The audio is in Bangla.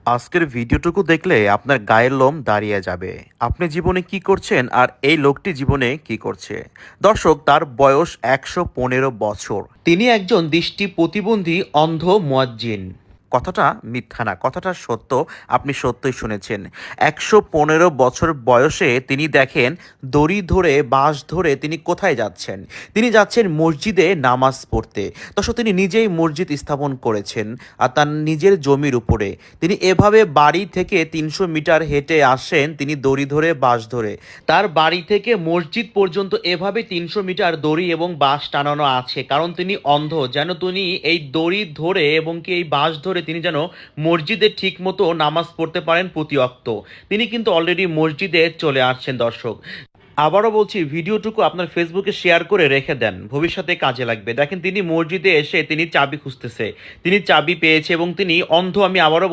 আজকের ভিডিওটুকু দেখলে আপনার গায়ের লোম দাঁড়িয়ে যাবে। আপনি জীবনে কি করছেন আর এই লোকটি জীবনে কি করছে। দর্শক, তার বয়স ১১৫ বছর। তিনি একজন দৃষ্টি প্রতিবন্ধী অন্ধ মুয়াজ্জিন। কথাটা মিথ্যা না, কথাটা সত্য। আপনি সত্যই শুনেছেন। ১১৫ বছর বয়সে তিনি দেখেন দড়ি ধরে বাঁশ ধরে তিনি কোথায় যাচ্ছেন। তিনি যাচ্ছেন মসজিদে নামাজ পড়তে। দর্শক, তিনি নিজেই মসজিদ স্থাপন করেছেন আর তার নিজের জমির উপরে। তিনি এভাবে বাড়ি থেকে ৩০০ মিটার হেঁটে আসেন তিনি দড়ি ধরে বাঁশ ধরে। তার বাড়ি থেকে মসজিদ পর্যন্ত এভাবে ৩০০ মিটার দড়ি এবং বাঁশ টানানো আছে, কারণ তিনি অন্ধ। যেন তিনি এই দড়ি ধরে এবং কি এই বাঁশ ধরে তিনি যেন মসজিদে ঠিক মতো নামাজ পড়তে পারেন প্রতি ওয়াক্ত। তিনি কিন্তু অলরেডি মসজিদে চলে আসছেন দর্শক। আবারও বলছি, ভিডিওটুকু আপনার ফেসবুকে শেয়ার করে রেখে দেন, ভবিষ্যতে কাজে লাগবে। দেখেন, তিনি মসজিদে এসে তিনি চাবি খুঁজতেছে, তিনি চাবি পেয়েছে এবং তিনি অন্ধ। আমি আবারও